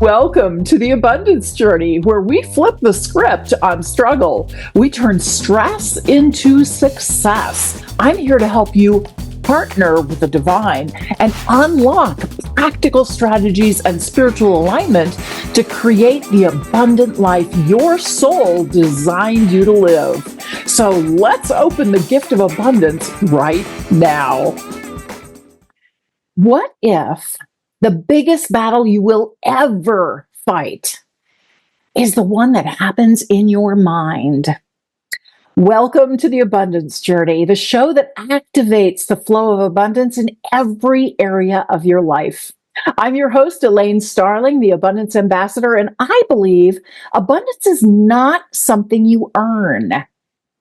Welcome to the Abundance Journey, where we flip the script on struggle. We turn stress into success. I'm here to help you partner with the divine and unlock practical strategies and spiritual alignment to create the abundant life your soul designed you to live. So let's open the gift of abundance right now. What if the biggest battle you will ever fight is the one that happens in your mind? Welcome to the Abundance Journey, the show that activates the flow of abundance in every area of your life. I'm your host, Elaine Starling, the Abundance Ambassador, and I believe abundance is not something you earn.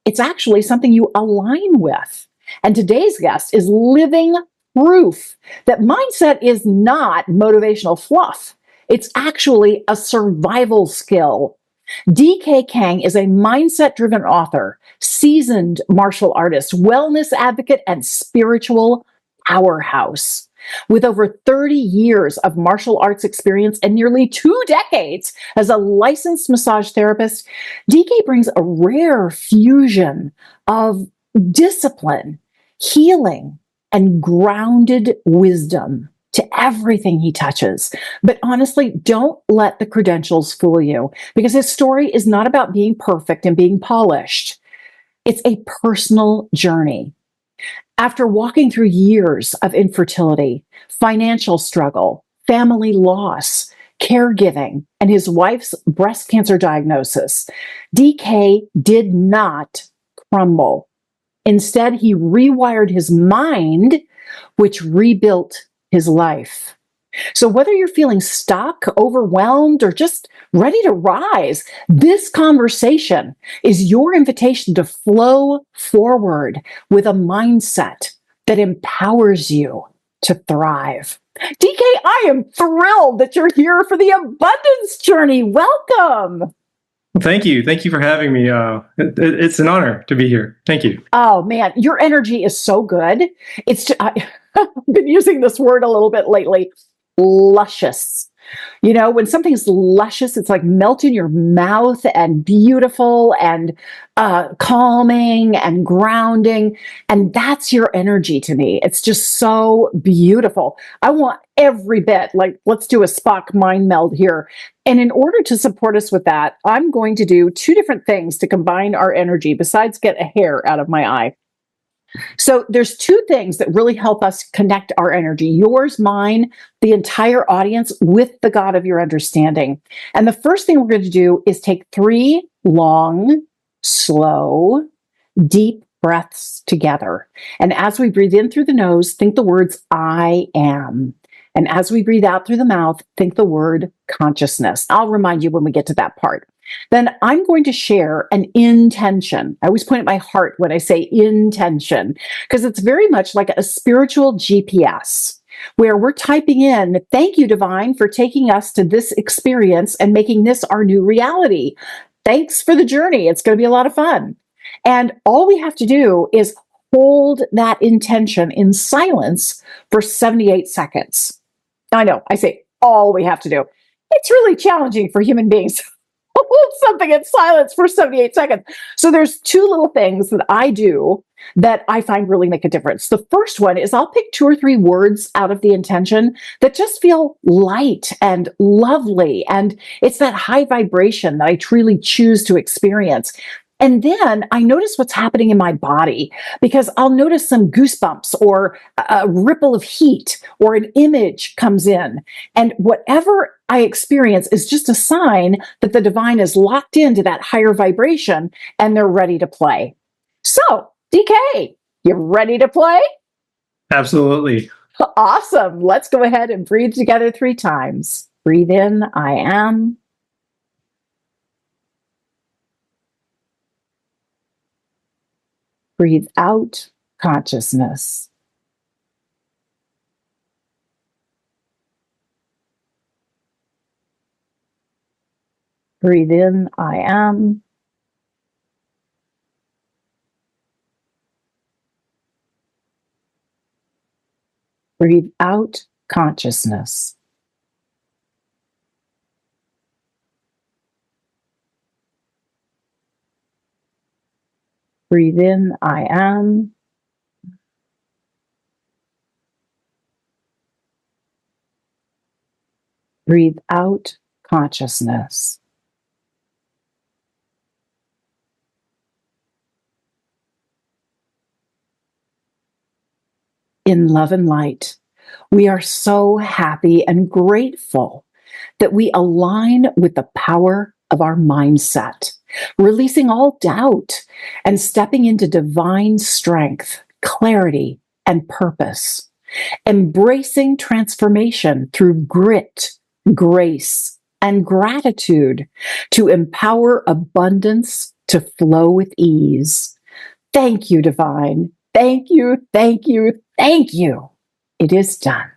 It's actually something you align with. And today's guest is living proof that mindset is not motivational fluff. It's actually a survival skill. DK Kang is a mindset-driven author, seasoned martial artist, wellness advocate, and spiritual powerhouse. With over 30 years of martial arts experience and nearly 2 decades as a licensed massage therapist, DK brings a rare fusion of discipline, healing, and grounded wisdom to everything he touches. But honestly, don't let the credentials fool you, because his story is not about being perfect and being polished. It's a personal journey. After walking through years of infertility, financial struggle, family loss, caregiving, and his wife's breast cancer diagnosis, DK did not crumble. Instead, he rewired his mind, which rebuilt his life. So whether you're feeling stuck, overwhelmed, or just ready to rise, this conversation is your invitation to flow forward with a mindset that empowers you to thrive. DK, I am thrilled that you're here for the Abundance Journey. Welcome. Thank you. Thank you for having me. It's an honor to be here. Thank you. Oh man, your energy is so good. I've been using this word a little bit lately. Luscious. You know, when something's luscious, it's like melt in your mouth and beautiful and calming and grounding. And that's your energy to me. It's just so beautiful. I want every bit, like, let's do a Spock mind meld here. And in order to support us with that, I'm going to do 2 different things to combine our energy besides get a hair out of my eye. So there's 2 things that really help us connect our energy, yours, mine, the entire audience, with the God of your understanding. And the first thing we're going to do is take 3 long, slow, deep breaths together. And as we breathe in through the nose, think the words, I am. And as we breathe out through the mouth, think the word consciousness. I'll remind you when we get to that part. Then I'm going to share an intention. I always point at my heart when I say intention, because it's very much like a spiritual GPS where we're typing in, thank you, divine, for taking us to this experience and making this our new reality. Thanks for the journey. It's going to be a lot of fun. And all we have to do is hold that intention in silence for 78 seconds. I know, I say all we have to do. It's really challenging for human beings. Hold something in silence for 78 seconds. So there's 2 little things that I do that I find really make a difference. The first one is I'll pick 2 or 3 words out of the intention that just feel light and lovely. And it's that high vibration that I truly choose to experience. And then I notice what's happening in my body, because I'll notice some goosebumps or a ripple of heat or an image comes in. And whatever I experience is just a sign that the divine is locked into that higher vibration and they're ready to play. So, DK, you ready to play? Absolutely. Awesome. Let's go ahead and breathe together 3 times. Breathe in, I am. Breathe out, consciousness. Breathe in, I am. Breathe out, consciousness. Breathe in, I am. Breathe out, consciousness. In love and light, we are so happy and grateful that we align with the power of our mindset, releasing all doubt and stepping into divine strength, clarity, and purpose, embracing transformation through grit, grace, and gratitude to empower abundance to flow with ease. Thank you, Divine. Thank you, thank you, thank you. It is done.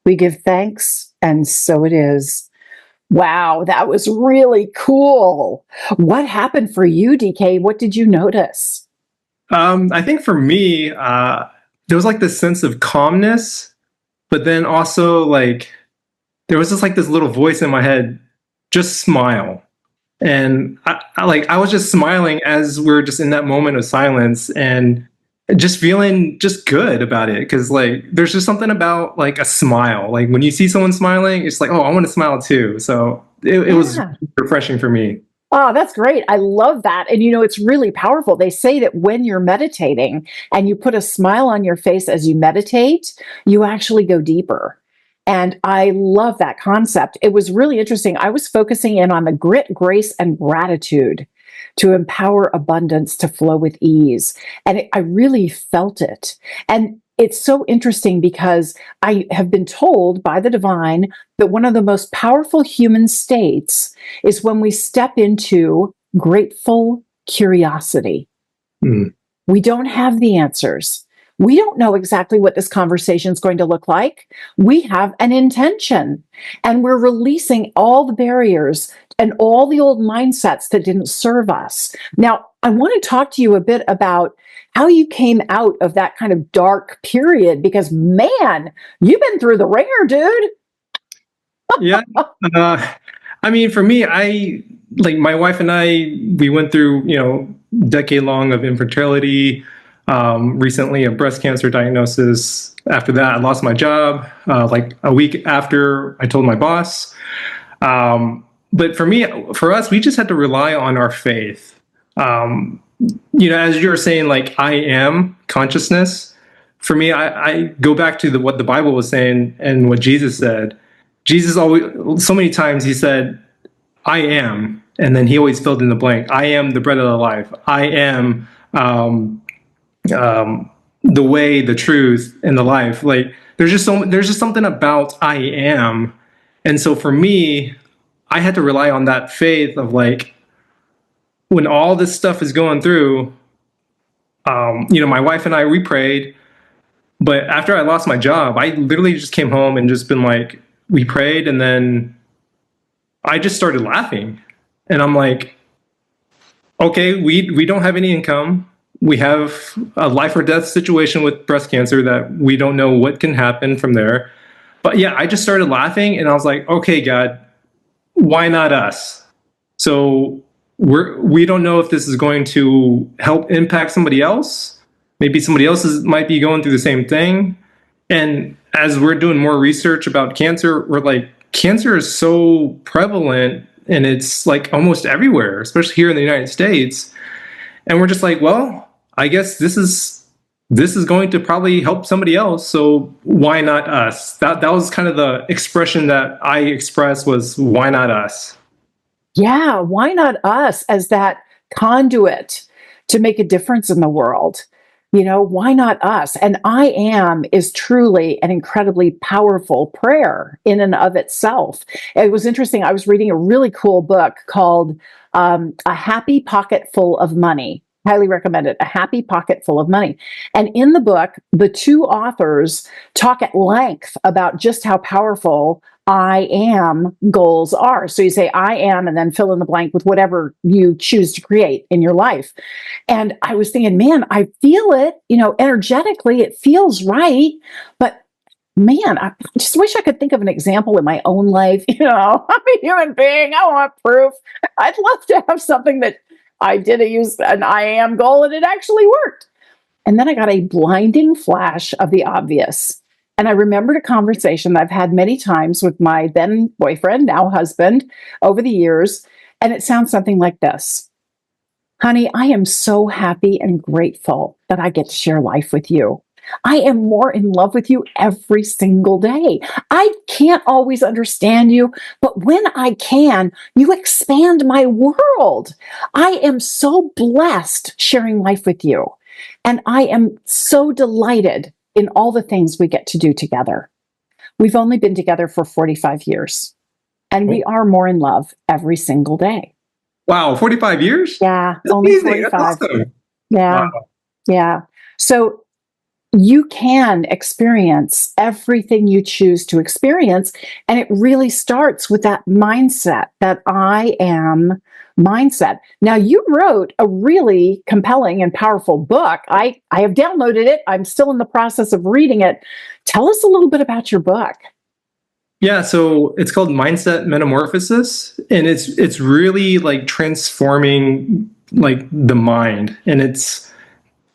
We give thanks, and so it is. Wow, that was really cool. What happened for you, DK? What did you notice? I think for me, there was like this sense of calmness, but then also like there was just like this little voice in my head, just smile. And I was just smiling as we are just in that moment of silence and just feeling just good about it. Cause like there's just something about like a smile. Like when you see someone smiling, it's like, oh, I want to smile too. So it was Yeah. refreshing for me. Oh, that's great. I love that. And it's really powerful. They say that when you're meditating and you put a smile on your face as you meditate, you actually go deeper. And I love that concept. It was really interesting. I was focusing in on the grit, grace, and gratitude to empower abundance to flow with ease. And I really felt it. And it's so interesting because I have been told by the divine that one of the most powerful human states is when we step into grateful curiosity. Mm. We don't have the answers. We don't know exactly what this conversation is going to look like. We have an intention, and we're releasing all the barriers and all the old mindsets that didn't serve us. Now, I want to talk to you a bit about how you came out of that kind of dark period because, man, you've been through the ringer, dude. Yeah. Uh, I mean, for me, I like my wife and I, we went through, decade long of infertility, recently a breast cancer diagnosis. After that, I lost my job, like a week after I told my boss. But for us, we just had to rely on our faith. As you were saying, like I am consciousness. For me, I go back to what the Bible was saying and what Jesus said. Jesus always, so many times he said, I am, and then he always filled in the blank. I am the bread of the life. I am the way, the truth, and the life. Like there's just something about I am. And so for me, I had to rely on that faith of like when all this stuff is going through, my wife and I, we prayed. But after I lost my job, I literally just came home and just been like, we prayed, and then I just started laughing. And I'm like, okay, we don't have any income. We have a life or death situation with breast cancer that we don't know what can happen from there. But yeah, I just started laughing and I was like, okay, God, why not us? So we don't know if this is going to help impact somebody else. Maybe somebody else might be going through the same thing. And as we're doing more research about cancer, we're like, cancer is so prevalent and it's like almost everywhere, especially here in the United States. And we're just like, well, I guess this is going to probably help somebody else. So why not us? That was kind of the expression that I expressed, was why not us? Yeah, why not us as that conduit to make a difference in the world? Why not us? And I am is truly an incredibly powerful prayer in and of itself. It was interesting. I was reading a really cool book called A Happy Pocket Full of Money. Highly recommend it. A Happy Pocket Full of Money. And in the book, the two authors talk at length about just how powerful I am goals are. So you say I am, and then fill in the blank with whatever you choose to create in your life. And I was thinking, man, I feel it, energetically, it feels right. But man, I just wish I could think of an example in my own life. I'm a human being. I want proof. I'd love to have something that I did use an I am goal and it actually worked. And then I got a blinding flash of the obvious. And I remembered a conversation that I've had many times with my then boyfriend, now husband, over the years. And it sounds something like this. Honey, I am so happy and grateful that I get to share life with you. I am more in love with you every single day. I can't always understand you, but when I can, you expand my world. I am so blessed sharing life with you. And I am so delighted in all the things we get to do together. We've only been together for 45 years, and we are more in love every single day. Wow, 45 years? Yeah, That's only amazing. 45. That's awesome. Yeah, Wow. yeah. So you can experience everything you choose to experience. And it really starts with that mindset, that I am mindset. Now, you wrote a really compelling and powerful book. I have downloaded it. I'm still in the process of reading it. Tell us a little bit about your book. Yeah, so it's called Mindset Metamorphosis, and it's really like transforming like the mind, and it's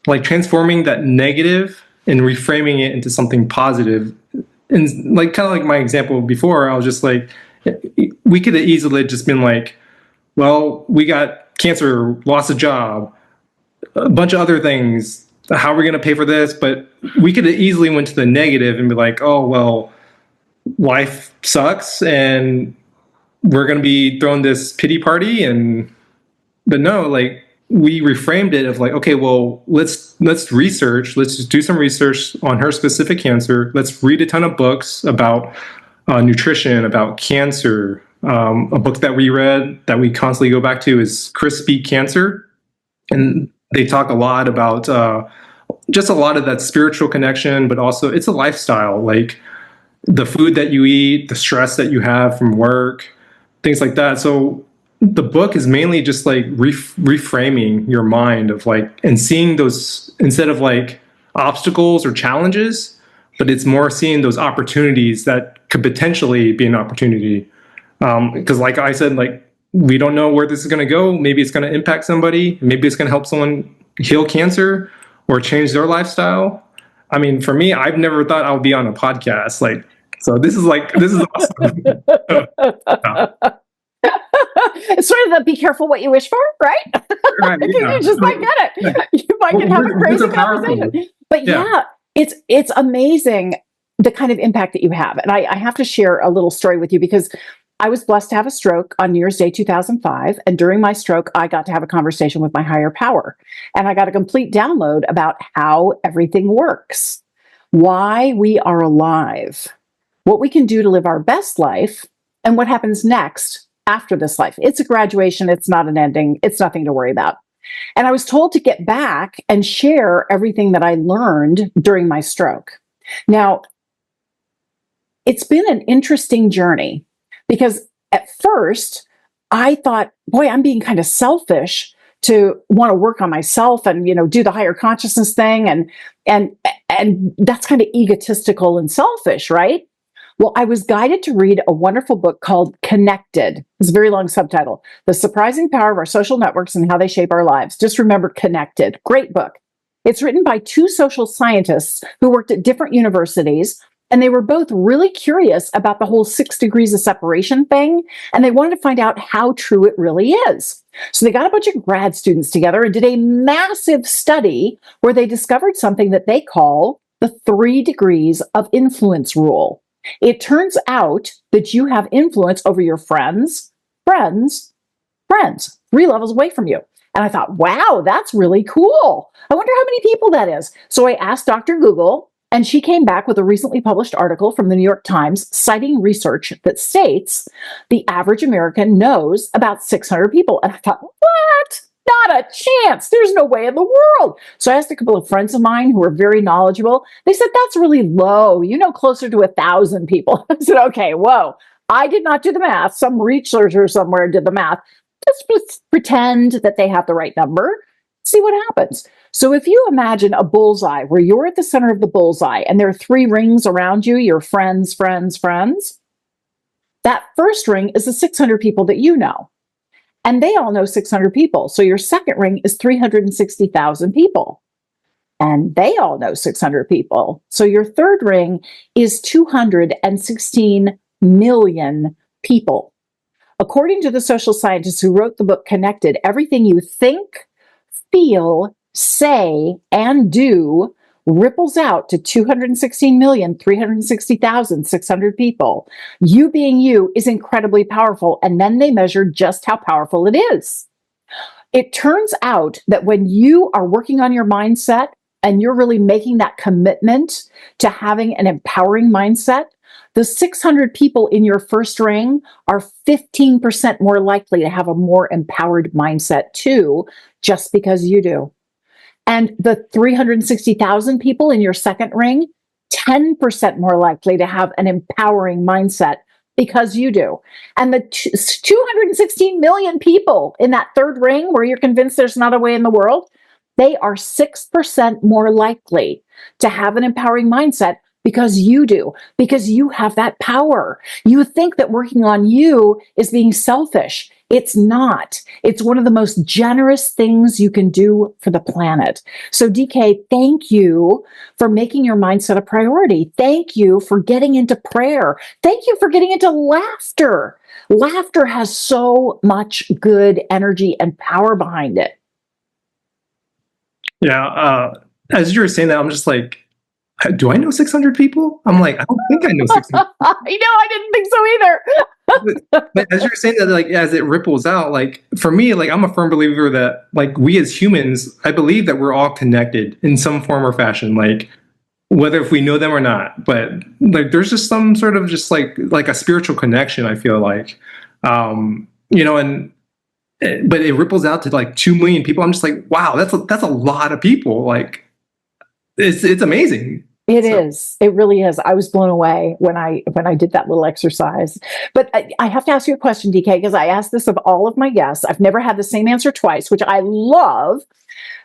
like transforming that negative and reframing it into something positive. And like kind of like my example before, I was just like, we could have easily just been like, well, we got cancer, lost a job, a bunch of other things. How are we going to pay for this? But we could have easily went to the negative and be like, oh, well, life sucks and we're going to be throwing this pity party. But no, like we reframed it of like, okay, well, let's research, let's just do some research on her specific cancer. Let's read a ton of books about nutrition, about cancer. A book that we read that we constantly go back to is Chris Speak Cancer. And they talk a lot about just a lot of that spiritual connection, but also it's a lifestyle, like the food that you eat, the stress that you have from work, things like that. So the book is mainly just like reframing your mind of like, and seeing those instead of like obstacles or challenges, but it's more seeing those opportunities that could potentially be an opportunity. Because like I said, like we don't know where this is going to go. Maybe it's going to impact somebody. Maybe it's going to help someone heal cancer or change their lifestyle. I mean, for me, I've never thought I would be on a podcast. Like, so this is awesome. It's sort of the be careful what you wish for, right? Right, yeah. You just might get it. You might get have a crazy conversation. But yeah, it's amazing the kind of impact that you have. And I have to share a little story with you because I was blessed to have a stroke on New Year's Day 2005. And during my stroke, I got to have a conversation with my higher power. And I got a complete download about how everything works, why we are alive, what we can do to live our best life, and what happens next after this life. It's a graduation. It's not an ending. It's nothing to worry about. And I was told to get back and share everything that I learned during my stroke. Now, it's been an interesting journey because at first I thought, boy, I'm being kind of selfish to want to work on myself and, do the higher consciousness thing. And that's kind of egotistical and selfish, right? Well, I was guided to read a wonderful book called Connected. It's a very long subtitle: The Surprising Power of Our Social Networks and How They Shape Our Lives. Just remember Connected. Great book. It's written by two social scientists who worked at different universities, and they were both really curious about the whole 6 degrees of separation thing, and they wanted to find out how true it really is. So they got a bunch of grad students together and did a massive study where they discovered something that they call the 3 degrees of influence rule. It turns out that you have influence over your friends, friends, friends, 3 levels away from you. And I thought, wow, that's really cool. I wonder how many people that is. So I asked Dr. Google, and she came back with a recently published article from the New York Times citing research that states the average American knows about 600 people. And I thought, what? Not a chance. There's no way in the world. So I asked a couple of friends of mine who were very knowledgeable. They said, that's really low. You know, closer to 1,000 people. I said, okay, whoa. I did not do the math. Some researcher somewhere did the math. Just pretend that they have the right number. See what happens. So if you imagine a bullseye where you're at the center of the bullseye and there are 3 rings around you, your friends, friends, friends, that first ring is the 600 people that you know. And they all know 600 people. So your second ring is 360,000 people. And they all know 600 people. So your third ring is 216 million people. According to the social scientists who wrote the book Connected, everything you think, feel, say, and do ripples out to 216,360,600 people. You being you is incredibly powerful. And then they measure just how powerful it is. It turns out that when you are working on your mindset and you're really making that commitment to having an empowering mindset, the 600 people in your first ring are 15% more likely to have a more empowered mindset too, just because you do. And the 360,000 people in your second ring, 10% more likely to have an empowering mindset because you do. And the 216 million people in that third ring where you're convinced there's not a way in the world, they are 6% more likely to have an empowering mindset because you do, because you have that power. You think that working on you is being selfish. It's not. It's one of the most generous things you can do for the planet. So DK, thank you for making your mindset a priority. Thank you for getting into prayer. Thank you for getting into laughter. Laughter has so much good energy and power behind it. Yeah. As you were saying that, I'm just like, do I know 600 people? I'm like, I don't think I know 600. I didn't think so either. But as you're saying that, like, as it ripples out, like, for me, like, I'm a firm believer that, like, we as humans, I believe that we're all connected in some form or fashion, like, whether if we know them or not. But, like, there's just some sort of just like a spiritual connection, I feel like. You know, but it ripples out to like 2 million people. I'm just like, wow, that's a lot of people. Like, it's amazing. It is. It really is. I was blown away when I did that little exercise. But I have to ask you a question, DK, because I asked this of all of my guests. I've never had the same answer twice, which I love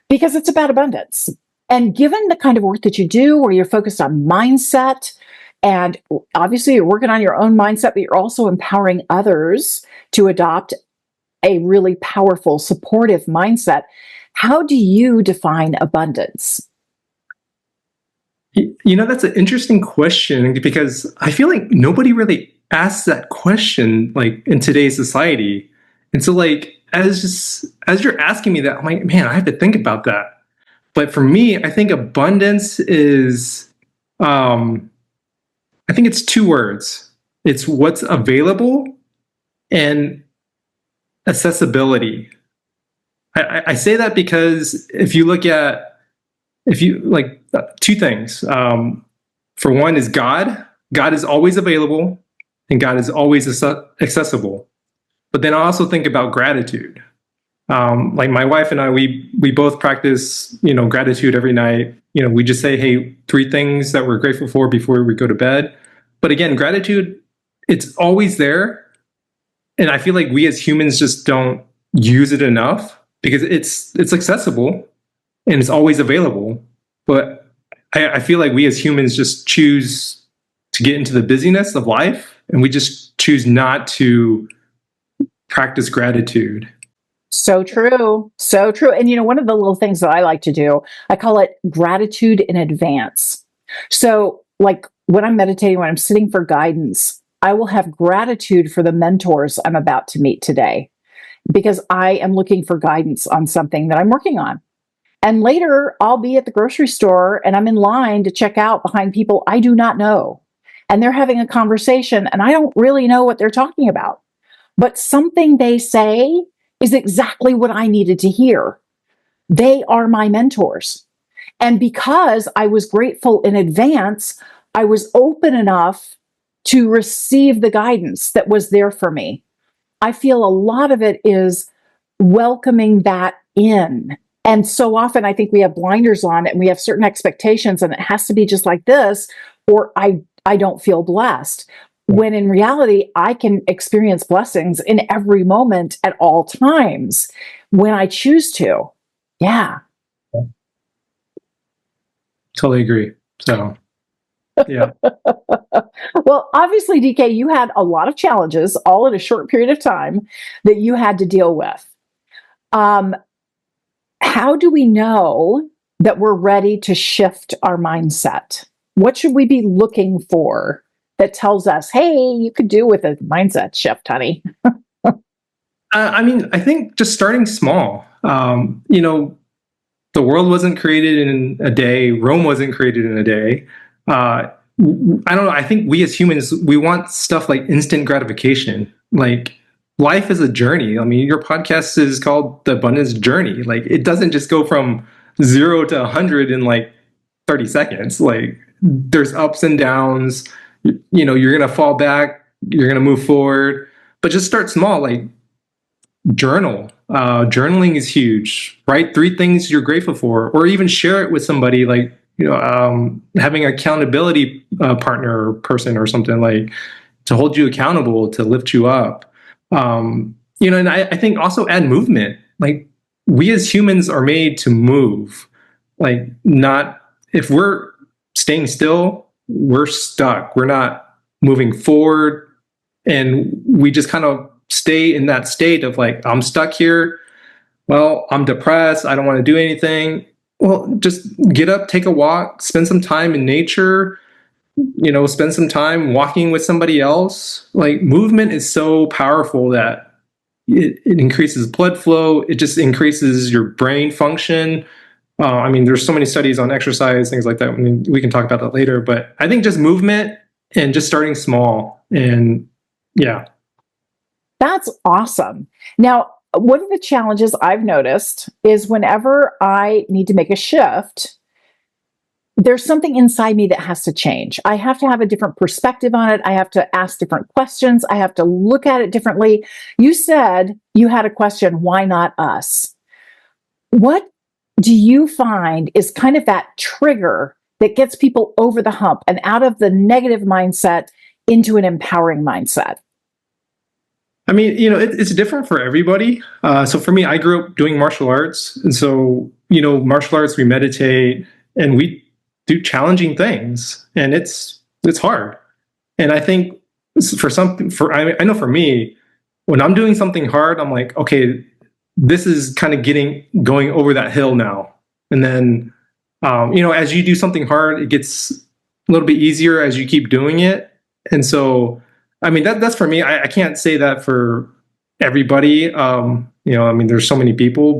because it's about abundance. And given the kind of work that you do, where you're focused on mindset, and obviously you're working on your own mindset, but you're also empowering others to adopt a really powerful, supportive mindset. How do you define abundance? You know, that's an interesting question because I feel like nobody really asks that question like in today's society. And so like as you're asking me that, I'm like, man, I have to think about that. But for me, I think abundance is I think it's 2 words. It's what's available and accessibility. I say that because if you like 2 things. For one is God. God is always available and God is always accessible. But then I also think about gratitude. Like my wife and I, we both practice, you know, gratitude every night. You know, we just say, hey, 3 things that we're grateful for before we go to bed. But again, gratitude, it's always there. And I feel like we as humans just don't use it enough because it's accessible and it's always available. But I feel like we as humans just choose to get into the busyness of life, and we just choose not to practice gratitude. So true. So true. And one of the little things that I like to do, I call it gratitude in advance. So, like when I'm meditating, when I'm sitting for guidance, I will have gratitude for the mentors I'm about to meet today because I am looking for guidance on something that I'm working on. And later, I'll be at the grocery store and I'm in line to check out behind people I do not know. And they're having a conversation, and I don't really know what they're talking about. But something they say is exactly what I needed to hear. They are my mentors. And because I was grateful in advance, I was open enough to receive the guidance that was there for me. I feel a lot of it is welcoming that in. And so often I think we have blinders on and we have certain expectations, and it has to be just like this, or I don't feel blessed. When in reality, I can experience blessings in every moment at all times when I choose to. Yeah. Totally agree. So, yeah. Well, obviously, DK, you had a lot of challenges all in a short period of time that you had to deal with. How do we know that we're ready to shift our mindset? What should we be looking for that tells us, hey, you could do with a mindset shift, honey? I mean, I think just starting small. The world wasn't created in a day. Rome wasn't created in a day. I don't know. I think we as humans, we want stuff like instant gratification. Like life is a journey. I mean, your podcast is called The Abundance Journey. Like it doesn't just go from 0 to 100 in like 30 seconds. Like there's ups and downs. You're going to fall back. You're going to move forward. But just start small. Like journal. Journaling is huge. Write 3 things you're grateful for, or even share it with somebody. Like having an accountability partner or person or something, like to hold you accountable, to lift you up. And I think also add movement. Like we as humans are made to move. Like not if we're staying still, we're stuck. We're not moving forward, and we just kind of stay in that state of like, I'm stuck here. Well, I'm depressed. I don't want to do anything. Well, just get up, take a walk, spend some time in nature, spend some time walking with somebody else. Like movement is so powerful that it increases blood flow. It just increases your brain function. I mean, there's so many studies on exercise, things like that. I mean, we can talk about that later, but I think just movement and just starting small, and yeah. That's awesome. Now, one of the challenges I've noticed is whenever I need to make a shift, there's something inside me that has to change. I have to have a different perspective on it. I have to ask different questions. I have to look at it differently. You said you had a question, why not us? What do you find is kind of that trigger that gets people over the hump and out of the negative mindset into an empowering mindset? I mean, it's different for everybody. So for me, I grew up doing martial arts. And so, martial arts, we meditate and we do challenging things, and it's hard. And I think I know for me, when I'm doing something hard, I'm like, okay, this is kind of going over that hill now. And then, as you do something hard, it gets a little bit easier as you keep doing it. And so, I mean, that's for me. I can't say that for everybody. I mean, there's so many people,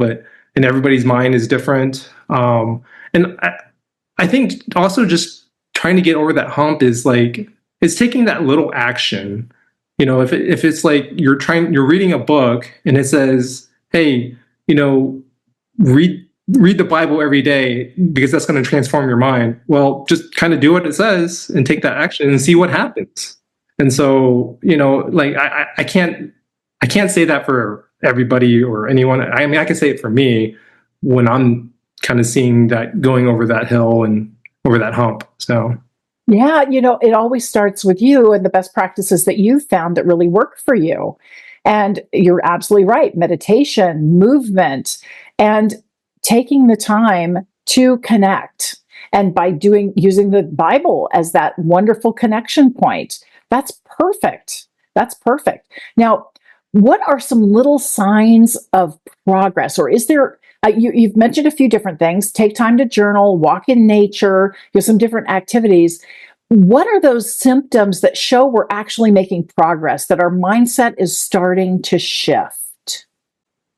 and everybody's mind is different. And I think also just trying to get over that hump is like, it's taking that little action. If it's like you're reading a book and it says, hey, read the Bible every day because that's going to transform your mind. Well, just kind of do what it says and take that action and see what happens. And so, like I can't say that for everybody or anyone. I mean, I can say it for me when I'm kind of seeing that going over that hill and over that hump. So, yeah, it always starts with you and the best practices that you've found that really work for you. And you're absolutely right. Meditation, movement, and taking the time to connect. And by using the Bible as that wonderful connection point, that's perfect. That's perfect. Now, what are some little signs of progress? Or is there, you've mentioned a few different things: take time to journal, walk in nature, do some different activities. What are those symptoms that show we're actually making progress, that our mindset is starting to shift?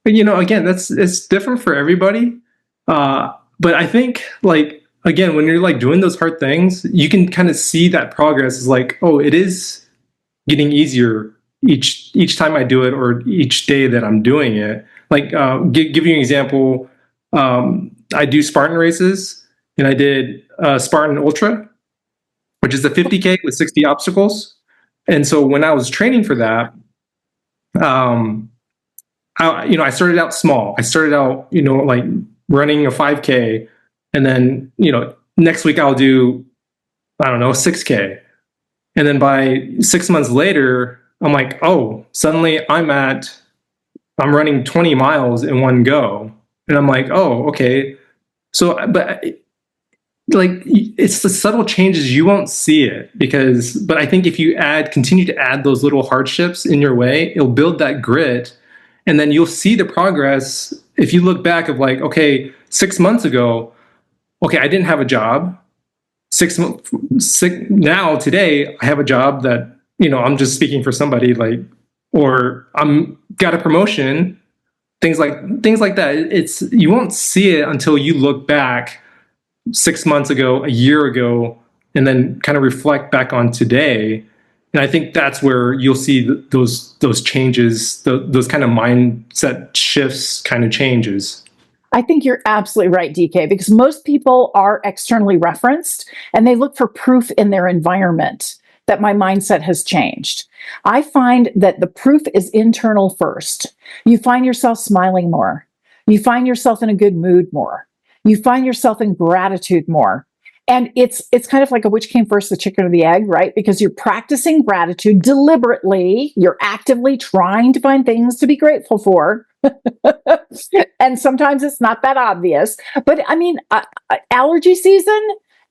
But, again, it's different for everybody. But I think, like, again, when you're like doing those hard things, you can kind of see that progress is like, oh, it is getting easier each time I do it, or each day that I'm doing it. Like, give you an example. I do Spartan races, and I did Spartan Ultra, which is a 50K with 60 obstacles. And so when I was training for that, I started out small. I started out, like running a 5K, and then, next week I'll do, I don't know, 6K. And then by 6 months later, I'm like, oh, suddenly I'm running 20 miles in one go. And I'm like, oh, okay. So, but like, it's the subtle changes, you won't see it, but I think if you continue to add those little hardships in your way, it'll build that grit. And then you'll see the progress. If you look back of like, okay, 6 months ago, okay, I didn't have a job. Now today I have a job that, I'm just speaking for somebody, like, or I'm got a promotion, things like that. You won't see it until you look back 6 months ago, a year ago, and then kind of reflect back on today. And I think that's where you'll see those changes, those kind of mindset shifts, kind of changes. I think you're absolutely right, DK, because most people are externally referenced and they look for proof in their environment that my mindset has changed. I find that the proof is internal first. You find yourself smiling more. You find yourself in a good mood more. You find yourself in gratitude more. And it's kind of like a which came first, the chicken or the egg, right? Because you're practicing gratitude deliberately. You're actively trying to find things to be grateful for. And sometimes it's not that obvious. But I mean, allergy season,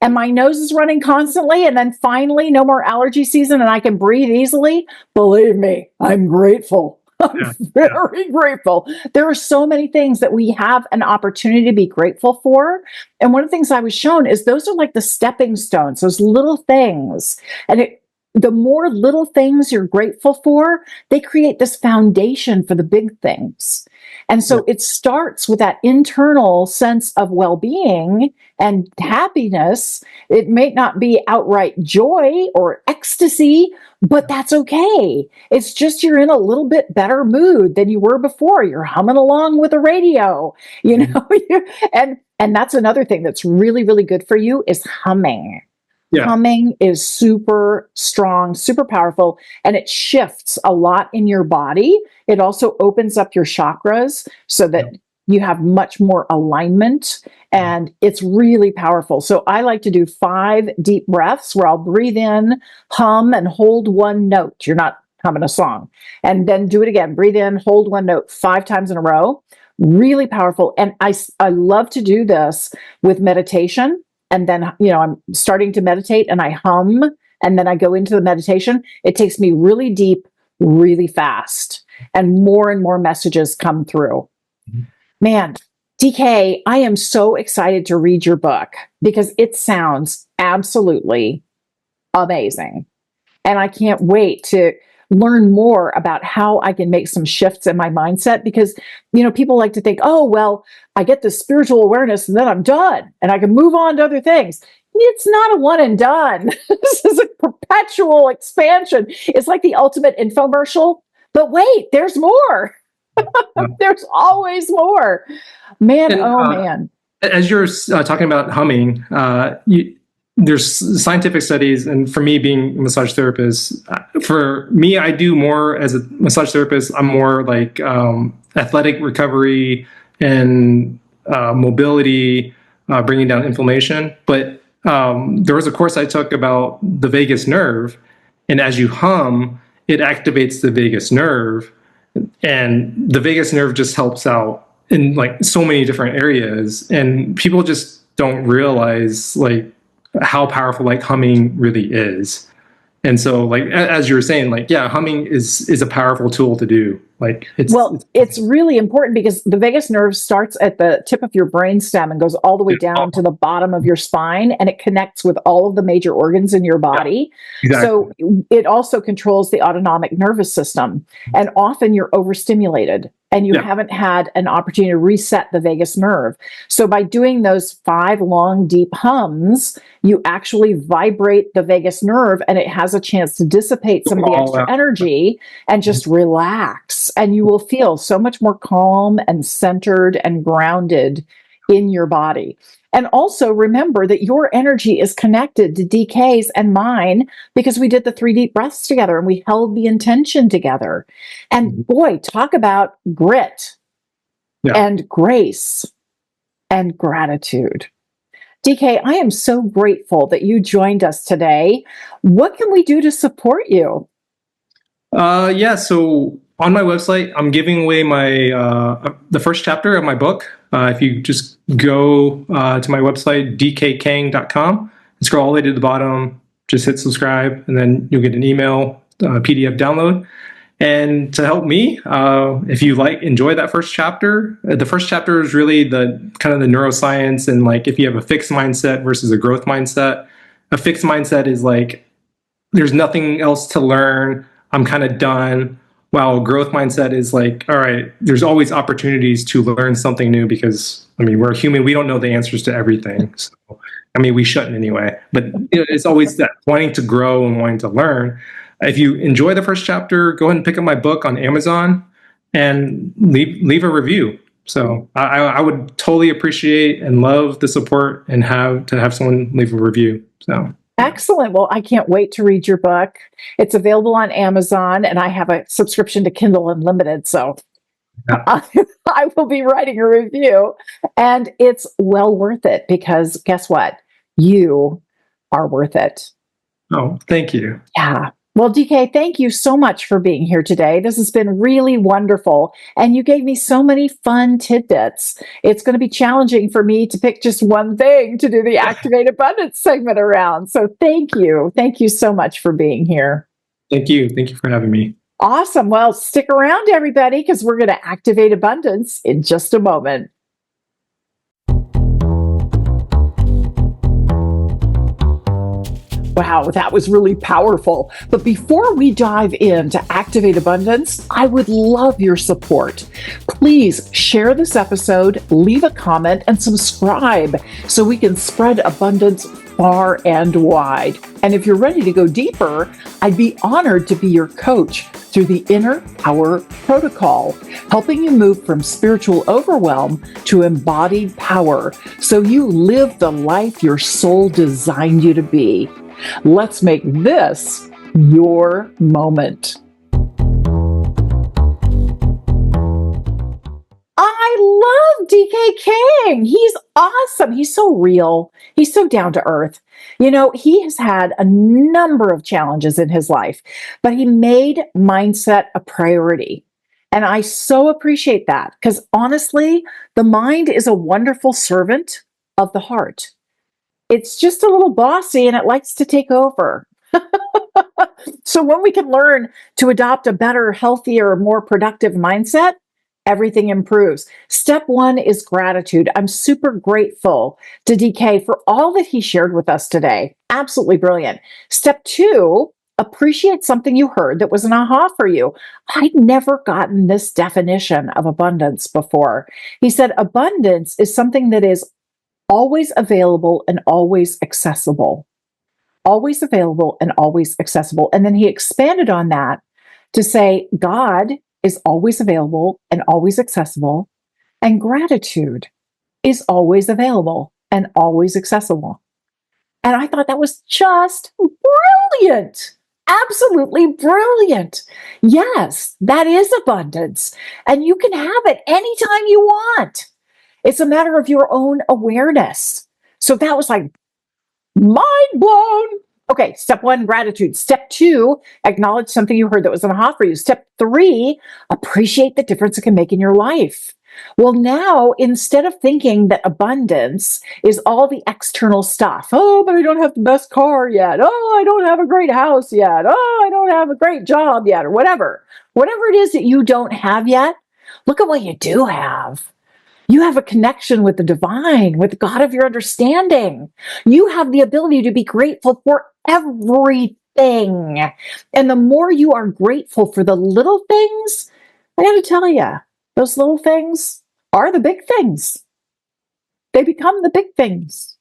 and my nose is running constantly, and then finally no more allergy season and I can breathe easily. Believe me, I'm grateful. I'm very grateful. There are so many things that we have an opportunity to be grateful for. And one of the things I was shown is those are like the stepping stones, those little things. And the more little things you're grateful for, they create this foundation for the big things. And so it starts with that internal sense of well-being and happiness. It may not be outright joy or ecstasy, but that's okay. It's just you're in a little bit better mood than you were before. You're humming along with the radio, and that's another thing that's really, really good for you is humming. Yeah. Humming is super strong, super powerful, and it shifts a lot in your body. It also opens up your chakras so that you have much more alignment, and it's really powerful. So I like to do 5 deep breaths where I'll breathe in, hum, and hold one note. You're not humming a song. And then do it again. Breathe in, hold one note 5 times in a row. Really powerful. And I love to do this with meditation. And then, I'm starting to meditate and I hum, and then I go into the meditation. It takes me really deep, really fast, and more messages come through. Mm-hmm. Man, DK, I am so excited to read your book because it sounds absolutely amazing. And I can't wait to learn more about how I can make some shifts in my mindset, because, people like to think, oh, well, I get this spiritual awareness and then I'm done and I can move on to other things. It's not a one and done. This is a perpetual expansion. It's like the ultimate infomercial, but wait, there's more. There's always more. Man, man. As you're talking about humming, there's scientific studies, and for me being a massage therapist, for me, I do more as a massage therapist. I'm more like athletic recovery and mobility, bringing down inflammation. But there was a course I took about the vagus nerve, and as you hum, it activates the vagus nerve, and the vagus nerve just helps out in like so many different areas. And people just don't realize like how powerful like humming really is. And so, like as you were saying, like yeah, humming is a powerful tool to do. Like it's really important because the vagus nerve starts at the tip of your brainstem and goes all the way down to the bottom of your spine, and it connects with all of the major organs in your body. Yeah, exactly. So it also controls the autonomic nervous system. And often you're overstimulated and you haven't had an opportunity to reset the vagus nerve. So by doing those 5 long, deep hums, you actually vibrate the vagus nerve, and it has a chance to dissipate some of the extra energy and just relax. And you will feel so much more calm and centered and grounded in your body. And also remember that your energy is connected to DK's and mine because we did the 3 deep breaths together and we held the intention together. And boy, talk about grit and grace and gratitude. DK, I am so grateful that you joined us today. What can we do to support you? So on my website, I'm giving away my the first chapter of my book. If you just go to my website, dkkang.com, and scroll all the way to the bottom, just hit subscribe, and then you'll get an email PDF download. And to help me, if you enjoy that first chapter, the first chapter is really the kind of the neuroscience and like if you have a fixed mindset versus a growth mindset. A fixed mindset is like there's nothing else to learn. I'm kind of done. While a growth mindset is like, all right, there's always opportunities to learn something new because, I mean, we're human. We don't know the answers to everything. So, I mean, we shouldn't anyway. But it's always that wanting to grow and wanting to learn. If you enjoy the first chapter, go ahead and pick up my book on Amazon and leave a review. So I would totally appreciate and love the support and have someone leave a review. So. Excellent. Well, I can't wait to read your book. It's available on Amazon, and I have a subscription to Kindle Unlimited, so I will be writing a review. And it's well worth it because guess what? You are worth it. Oh, thank you. Yeah. Well, DK, thank you so much for being here today. This has been really wonderful. And you gave me so many fun tidbits. It's going to be challenging for me to pick just one thing to do the Activate Abundance segment around. So thank you. Thank you so much for being here. Thank you. Thank you for having me. Awesome. Well, stick around, everybody, because we're going to activate abundance in just a moment. Wow, that was really powerful. But before we dive in to Activate Abundance, I would love your support. Please share this episode, leave a comment, and subscribe so we can spread abundance far and wide. And if you're ready to go deeper, I'd be honored to be your coach through the Inner Power Protocol, helping you move from spiritual overwhelm to embodied power so you live the life your soul designed you to be. Let's make this your moment. I love DK Kang. He's awesome. He's so real. He's so down to earth. You know, he has had a number of challenges in his life, but he made mindset a priority. And I so appreciate that because honestly, the mind is a wonderful servant of the heart. It's just a little bossy and it likes to take over. So when we can learn to adopt a better, healthier, more productive mindset, everything improves. Step 1 is gratitude. I'm super grateful to DK for all that he shared with us today. Absolutely brilliant. Step 2, appreciate something you heard that was an aha for you. I'd never gotten this definition of abundance before. He said abundance is something that is always available and always accessible. Always available and always accessible. And then he expanded on that to say God is always available and always accessible, and gratitude is always available and always accessible. And I thought that was just brilliant. Absolutely brilliant. Yes, that is abundance. And you can have it anytime you want. It's a matter of your own awareness. So that was like mind blown. Okay, step 1, gratitude. Step 2, acknowledge something you heard that was an aha for you. Step 3, appreciate the difference it can make in your life. Well, now instead of thinking that abundance is all the external stuff, oh, but I don't have the best car yet. Oh, I don't have a great house yet. Oh, I don't have a great job yet, or whatever. Whatever it is that you don't have yet, look at what you do have. You have a connection with the divine, with the God of your understanding. You have the ability to be grateful for everything. And the more you are grateful for the little things, I got to tell you, those little things are the big things. They become the big things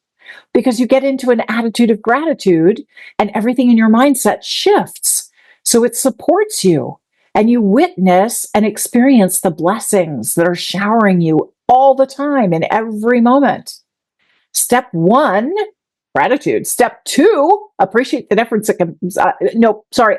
because you get into an attitude of gratitude and everything in your mindset shifts. So it supports you and you witness and experience the blessings that are showering you all the time in every moment. Step one, gratitude. Step two, appreciate the difference.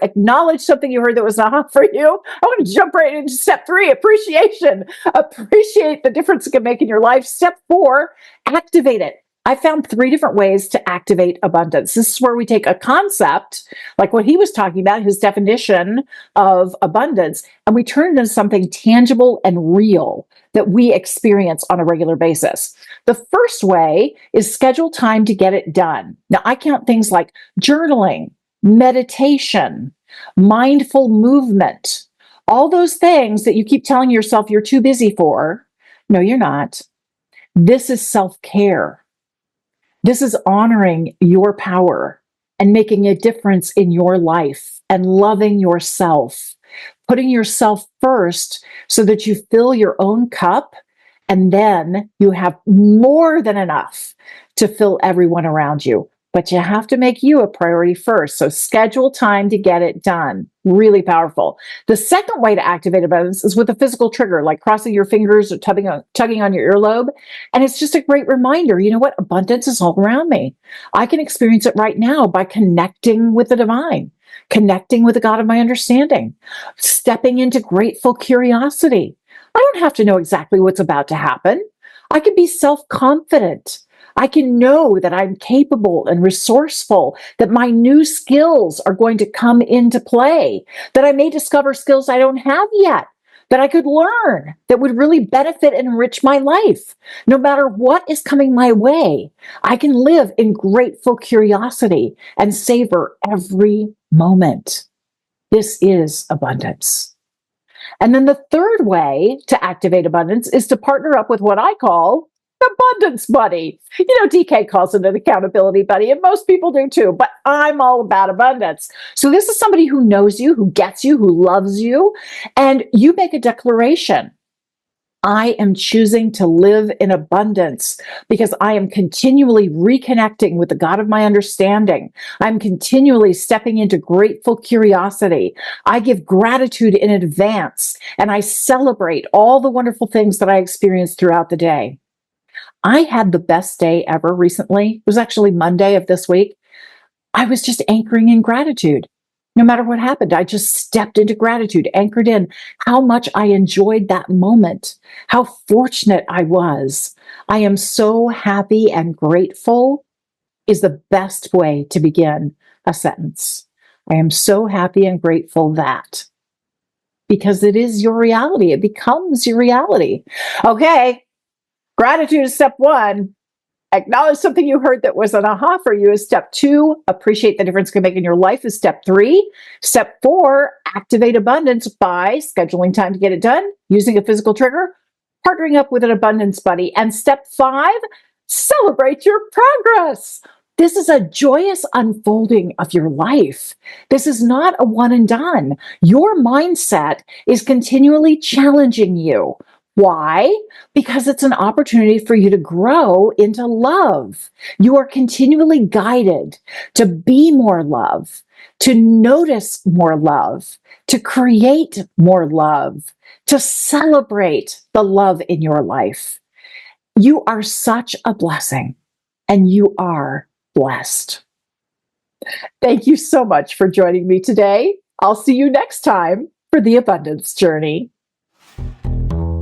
Acknowledge something you heard that was not for you. I want to jump right into step three, appreciation. Appreciate the difference it can make in your life. Step four, activate it. I found 3 different ways to activate abundance. This is where we take a concept, like what he was talking about, his definition of abundance, and we turn it into something tangible and real that we experience on a regular basis. The first way is schedule time to get it done. Now, I count things like journaling, meditation, mindful movement, all those things that you keep telling yourself you're too busy for. No, you're not. This is self-care. This is honoring your power and making a difference in your life and loving yourself, putting yourself first so that you fill your own cup and then you have more than enough to fill everyone around you. But you have to make you a priority first. So schedule time to get it done. Really powerful. The second way to activate abundance is with a physical trigger, like crossing your fingers or tugging on your earlobe. And it's just a great reminder, you know what? Abundance is all around me. I can experience it right now by connecting with the divine, connecting with the God of my understanding, stepping into grateful curiosity. I don't have to know exactly what's about to happen. I can be self-confident. I can know that I'm capable and resourceful, that my new skills are going to come into play, that I may discover skills I don't have yet, that I could learn, that would really benefit and enrich my life. No matter what is coming my way, I can live in grateful curiosity and savor every moment. This is abundance. And then the third way to activate abundance is to partner up with what I call abundance buddy. You know, DK calls it an accountability buddy, and most people do too, but I'm all about abundance. So this is somebody who knows you, who gets you, who loves you, and you make a declaration. I am choosing to live in abundance because I am continually reconnecting with the God of my understanding. I'm continually stepping into grateful curiosity. I give gratitude in advance, and I celebrate all the wonderful things that I experience throughout the day. I had the best day ever recently. It was actually Monday of this week. I was just anchoring in gratitude. No matter what happened, I just stepped into gratitude, anchored in how much I enjoyed that moment, how fortunate I was. I am so happy and grateful is the best way to begin a sentence. I am so happy and grateful that, because it is your reality. It becomes your reality. Okay. Gratitude is step one. Acknowledge something you heard that was an aha for you is step two. Appreciate the difference it can make in your life is step three. Step four, activate abundance by scheduling time to get it done, using a physical trigger, partnering up with an abundance buddy. And step five, celebrate your progress. This is a joyous unfolding of your life. This is not a one and done. Your mindset is continually challenging you. Why? Because it's an opportunity for you to grow into love. You are continually guided to be more love, to notice more love, to create more love, to celebrate the love in your life. You are such a blessing, and you are blessed. Thank you so much for joining me today. I'll see you next time for the Abundance Journey.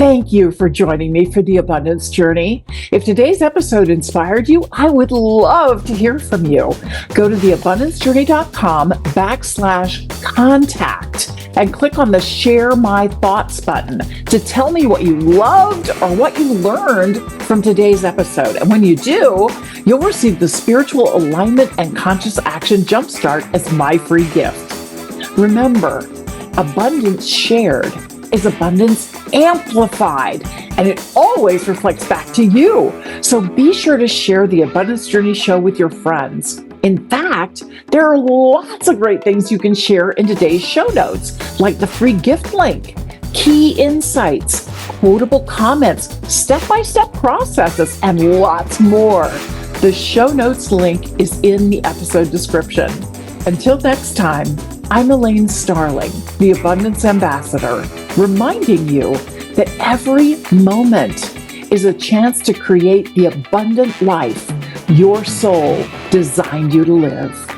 Thank you for joining me for the abundance journey. If today's episode inspired you, I would love to hear from you. Go to theabundancejourney.com/contact and click on the Share My Thoughts button to tell me what you loved or what you learned from today's episode. And when you do, you'll receive the Spiritual Alignment and Conscious Action Jumpstart as my free gift. Remember, abundance shared is abundance amplified, and it always reflects back to you. So be sure to share the Abundance Journey show with your friends. In fact, there are lots of great things you can share in today's show notes, like the free gift link, key insights, quotable comments, step-by-step processes, and lots more. The show notes link is in the episode description. Until next time, I'm Elaine Starling, the Abundance Ambassador, reminding you that every moment is a chance to create the abundant life your soul designed you to live.